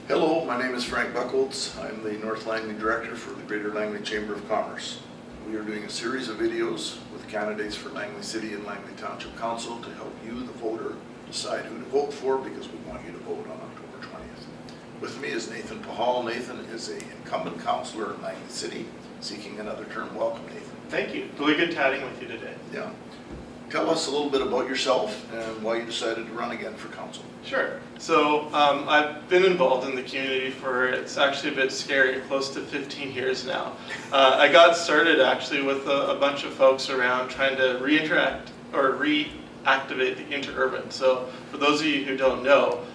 Hello, my name is Frank Buchholz. I'm the North Langley Director for the Greater Langley Chamber of Commerce. We are doing a series of videos with candidates for Langley City and Langley Township Council to help you, the voter, decide who to vote for, because we want you to vote on October 20th. With me is Nathan Pachal. Nathan is an incumbent councillor in Langley City, seeking another term. Welcome, Nathan. Thank you. Really good chatting with you today. Yeah. Tell us a little bit about yourself and why you decided to run again for council. Sure. So I've been involved in the community for, it's actually a bit scary, close to 15 years now. I got started actually with a bunch of folks around trying to reactivate the interurban. So for those of you who don't know,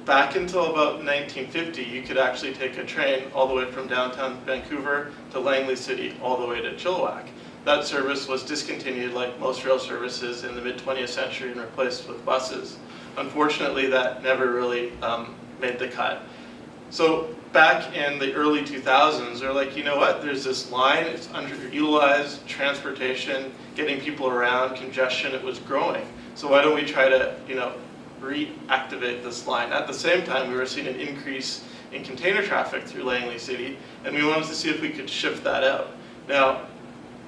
back until about 1950, you could actually take a train all the way from downtown Vancouver to Langley City, all the way to Chilliwack. That service was discontinued like most rail services in the mid-20th century and replaced with buses. Unfortunately, that never really made the cut. So back in the early 2000s, they're like, you know what, there's this line, it's underutilized, transportation, getting people around, congestion, it was growing. So why don't we try to, reactivate this line? At the same time, we were seeing an increase in container traffic through Langley City, and we wanted to see if we could shift that out. Now,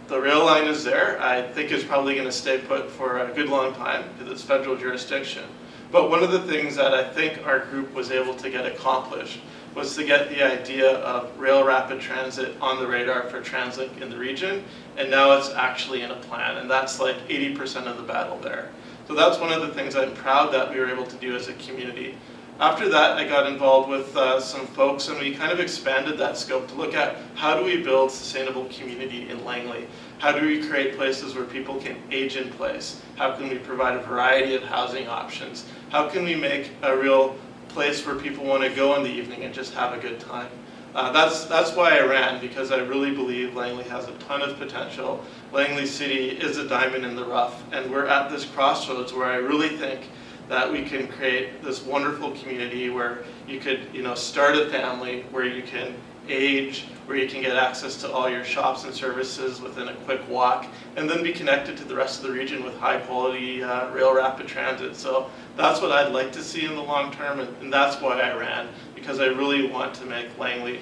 the rail line is there. I think it's probably going to stay put for a good long time because it's federal jurisdiction. But one of the things that I think our group was able to get accomplished was to get the idea of rail rapid transit on the radar for TransLink in the region, and now it's actually in a plan, and that's like 80% of the battle there. So that's one of the things I'm proud that we were able to do as a community. After that, I got involved with some folks, and we kind of expanded that scope to look at how do we build sustainable community in Langley? How do we create places where people can age in place? How can we provide a variety of housing options? How can we make a real place where people want to go in the evening and just have a good time? That's why I ran, because I really believe Langley has a ton of potential. Langley City is a diamond in the rough, and we're at this crossroads where I really think that we can create this wonderful community where you could, start a family, where you can age, where you can get access to all your shops and services within a quick walk, and then be connected to the rest of the region with high quality rail rapid transit. So that's what I'd like to see in the long term, and that's why I ran, because I really want to make Langley,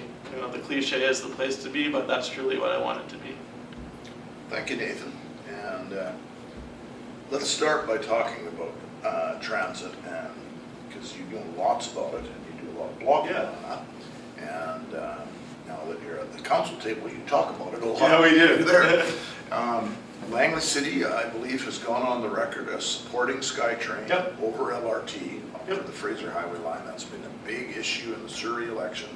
the cliche is the place to be, but that's truly what I want it to be. Thank you, Nathan. And let's start by talking about transit, and because you know lots about it and you do a lot of blogging on that, and now that you're at the council table, you talk about it a lot. Yeah, we do. There. Langley City, I believe, has gone on the record as supporting SkyTrain over LRT for the Fraser Highway line. That's been a big issue in the Surrey election.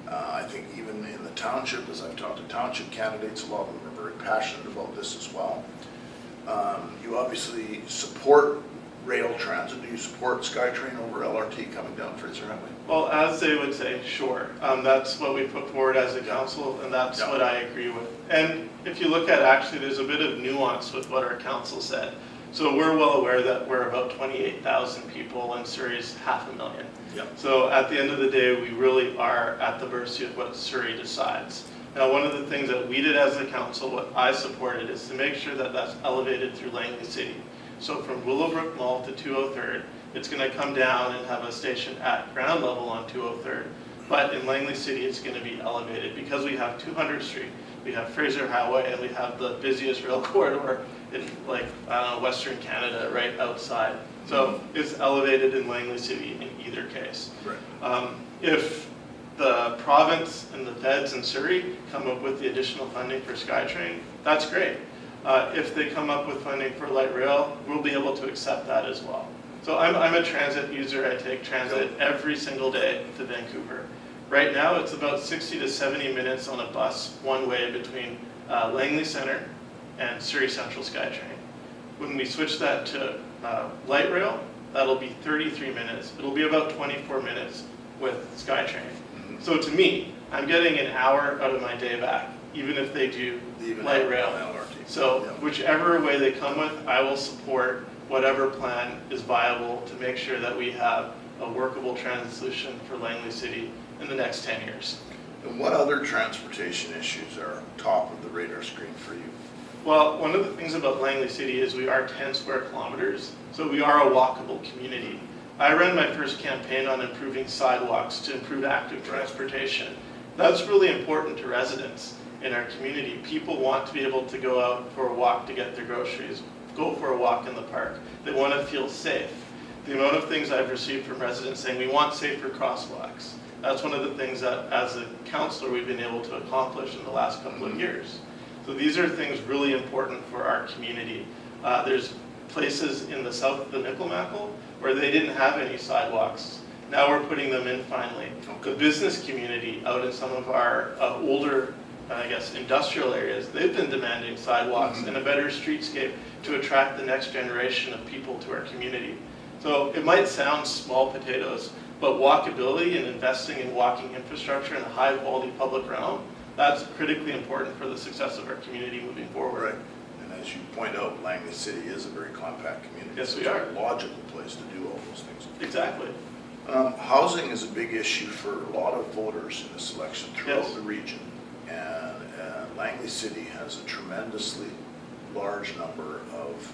I think even in the township, as I've talked to township candidates, a lot of them are very passionate about this as well. You obviously support rail transit. Do you support SkyTrain over LRT coming down Fraser Highway? Well, as they would say, sure. That's what we put forward as a council, and that's what I agree with. And if you look at, actually, there's a bit of nuance with what our council said. So we're well aware that we're about 28,000 people, and Surrey's 500,000. So at the end of the day, we really are at the mercy of what Surrey decides. Now, one of the things that we did as a council, what I supported, is to make sure that that's elevated through Langley City. So from Willowbrook Mall to 203rd, it's going to come down and have a station at ground level on 203rd. But in Langley City, it's going to be elevated because we have 200th Street, we have Fraser Highway, and we have the busiest rail corridor in Western Canada right outside. So it's elevated in Langley City in either case. Right. If the province and the feds in Surrey come up with the additional funding for SkyTrain, that's great. If they come up with funding for light rail, we'll be able to accept that as well. So I'm a transit user. I take transit every single day to Vancouver. Right now, it's about 60 to 70 minutes on a bus one way between Langley Centre and Surrey Central SkyTrain. When we switch that to light rail, that'll be 33 minutes. It'll be about 24 minutes with SkyTrain. So to me, I'm getting an hour out of my day back, even if they do light rail. So whichever way they come with, I will support whatever plan is viable to make sure that we have a workable transit solution for Langley City in the next 10 years. And what other transportation issues are top of the radar screen for you? Well, one of the things about Langley City is we are 10 square kilometers, so we are a walkable community. I ran my first campaign on improving sidewalks to improve active transportation. That's really important to residents in our community. People want to be able to go out for a walk to get their groceries, go for a walk in the park. They want to feel safe. The amount of things I've received from residents saying we want safer crosswalks. That's one of the things that as a councillor we've been able to accomplish in the last couple of years. So these are things really important for our community. There's places in the south of the Nickelmackle where they didn't have any sidewalks. Now we're putting them in finally. The business community out in some of our older, I guess, industrial areas, they've been demanding sidewalks and a better streetscape to attract the next generation of people to our community. So it might sound small potatoes, but walkability and investing in walking infrastructure in a high quality public realm, that's critically important for the success of our community moving forward. Right. And as you point out, Langley City is a very compact community. Yes, we it's are. a logical place to do all those things. Exactly. Housing is a big issue for a lot of voters in this election throughout Yes. the region. And Langley City has a tremendously large number of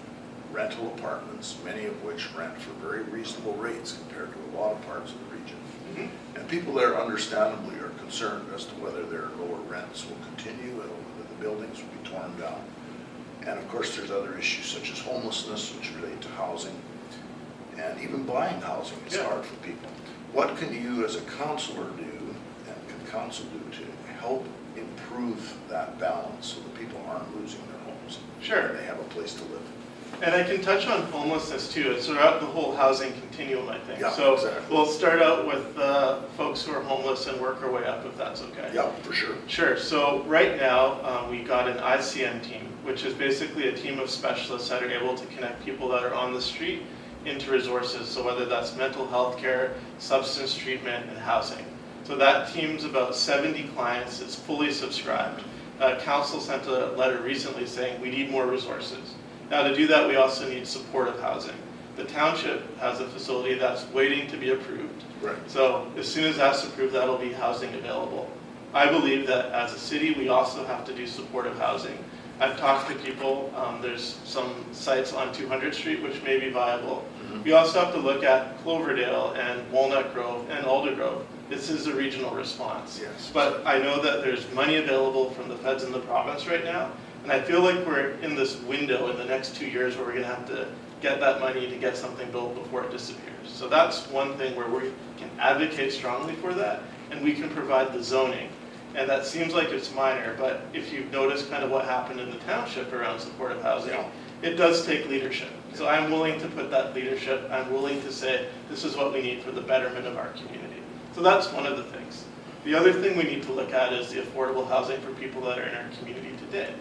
rental apartments, many of which rent for very reasonable rates compared to a lot of parts of the region. And people there understandably are concerned as to whether their lower rents will continue and whether the buildings will be torn down. And of course there's other issues such as homelessness, which relate to housing, and even buying housing is hard for people. What can you as a councillor do, and can council do, to help improve that balance so that people aren't losing their homes? Sure. And they have a place to live. And I can touch on homelessness too. It's throughout the whole housing continuum, I think. Yeah, so exactly. We'll start out with folks who are homeless and work our way up, if that's okay. Yeah, for sure. Sure. So right now, we got an ICM team, which is basically a team of specialists that are able to connect people that are on the street into resources. So whether that's mental health care, substance treatment, and housing. So that team's about 70 clients. It's fully subscribed. Council sent a letter recently saying we need more resources. Now to do that, we also need supportive housing. The township has a facility that's waiting to be approved. Right. So as soon as that's approved, that'll be housing available. I believe that as a city, we also have to do supportive housing. I've talked to people, there's some sites on 200 Street which may be viable. We also have to look at Cloverdale and Walnut Grove and Alder Grove. This is a regional response. Yes. But I know that there's money available from the feds in the province right now. And I feel like we're in this window in the next 2 years where we're going to have to get that money to get something built before it disappears. So that's one thing where we can advocate strongly for that, and we can provide the zoning. And that seems like it's minor, but if you've noticed kind of what happened in the township around supportive housing, it does take leadership. So I'm willing to put that leadership, I'm willing to say this is what we need for the betterment of our community. So that's one of the things. The other thing we need to look at is the affordable housing for people that are in our community today.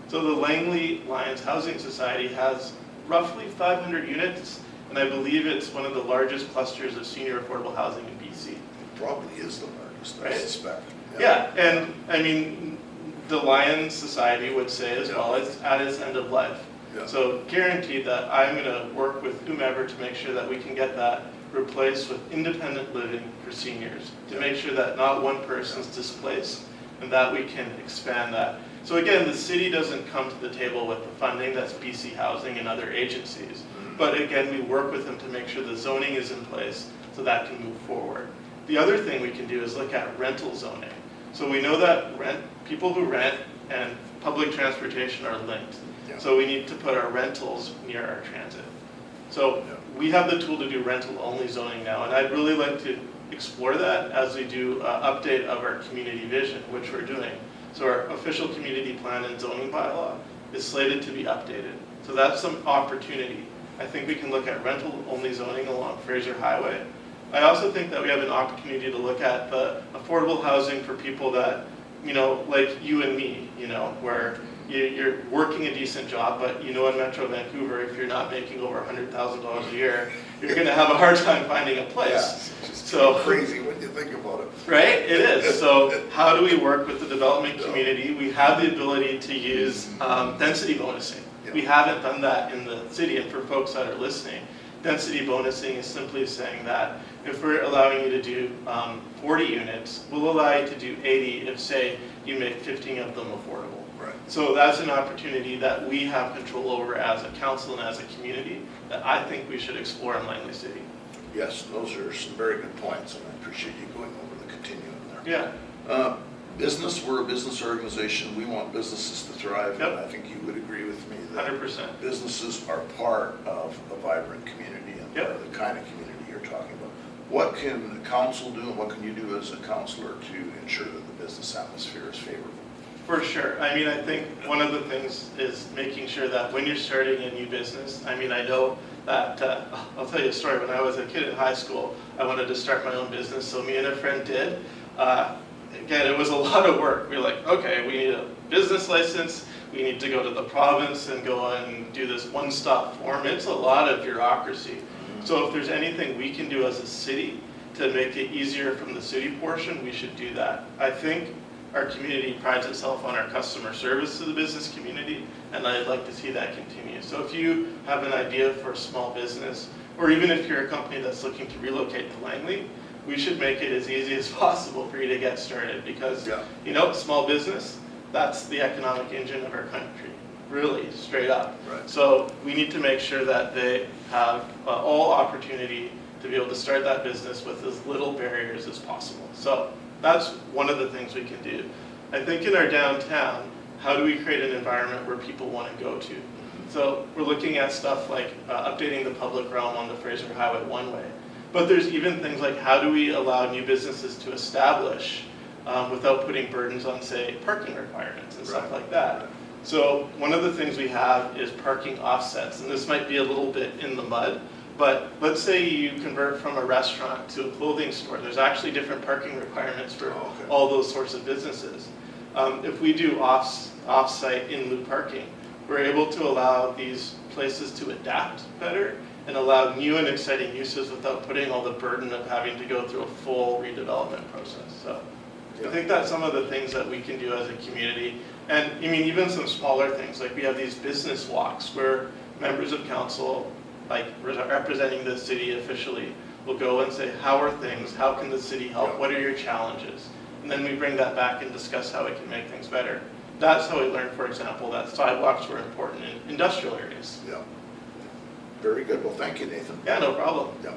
So the Langley Lions Housing Society has roughly 500 units, and I believe it's one of the largest clusters of senior affordable housing in BC. It probably is the largest, I Right? suspect. Yeah, and I mean, the Lions Society would say as well, it's at its end of life. Yeah. So guaranteed that I'm going to work with whomever to make sure that we can get that replaced with independent living for seniors, to make sure that not one person's displaced and that we can expand that. So again, the city doesn't come to the table with the funding, that's BC Housing and other agencies. But again, we work with them to make sure the zoning is in place so that can move forward. The other thing we can do is look at rental zoning. So we know that people who rent and public transportation are linked. Yeah. So we need to put our rentals near our transit. So we have the tool to do rental-only zoning now, and I'd really like to explore that as we do an update of our community vision, which we're doing. So our official community plan and zoning bylaw is slated to be updated. So that's some opportunity. I think we can look at rental-only zoning along Fraser Highway. I also think that we have an opportunity to look at the affordable housing for people that, you know, like you and me, you know, where you're working a decent job, but you know in Metro Vancouver, if you're not making over $100,000 a year, you're going to have a hard time finding a place. Yeah, it's so crazy when you think about it. Right, it is. So how do we work with the development community? We have the ability to use density bonusing. Yeah. We haven't done that in the city, and for folks that are listening, density bonusing is simply saying that if we're allowing you to do 40 units, we'll allow you to do 80 if, say, you make 15 of them affordable. Right. So that's an opportunity that we have control over as a council and as a community that I think we should explore in Langley City. Yes, those are some very good points, and I appreciate you going over the continuum there. Yeah. Business, we're a business organization. We want businesses to thrive, Yep. and I think you would agree with me that 100%. businesses are part of a vibrant community and Yep. part of the kind of community you're talking about. What can the council do, and what can you do as a councillor to ensure that the business atmosphere is favorable? For sure. I mean, I think one of the things is making sure that when you're starting a new business, I mean, I know that, I'll tell you a story. When I was a kid in high school, I wanted to start my own business, so me and a friend did. Again, it was a lot of work. We were like, okay, we need a business license, we need to go to the province and go and do this one-stop form. It's a lot of bureaucracy. So if there's anything we can do as a city to make it easier from the city portion, we should do that. I think our community prides itself on our customer service to the business community, and I'd like to see that continue. So if you have an idea for a small business, or even if you're a company that's looking to relocate to Langley, we should make it as easy as possible for you to get started, because you know, small business, that's the economic engine of our country, really, straight up. Right. So we need to make sure that they have all opportunity to be able to start that business with as little barriers as possible. So that's one of the things we can do. I think in our downtown, how do we create an environment where people want to go to? So we're looking at stuff like updating the public realm on the Fraser Highway one-way. But there's even things like, how do we allow new businesses to establish without putting burdens on, say, parking requirements and stuff like that. So one of the things we have is parking offsets, and this might be a little bit in the mud, but let's say you convert from a restaurant to a clothing store. There's actually different parking requirements for all those sorts of businesses. If we do off-site in-lieu parking, we're able to allow these places to adapt better and allow new and exciting uses without putting all the burden of having to go through a full redevelopment process. So I think that's some of the things that we can do as a community. And I mean, even some smaller things, like we have these business walks where members of council, like representing the city officially, will go and say, how are things? How can the city help? What are your challenges? And then we bring that back and discuss how we can make things better. That's how we learned, for example, that sidewalks were important in industrial areas. Yeah. Very good. Well, thank you, Nathan. Yeah, no problem. Yeah.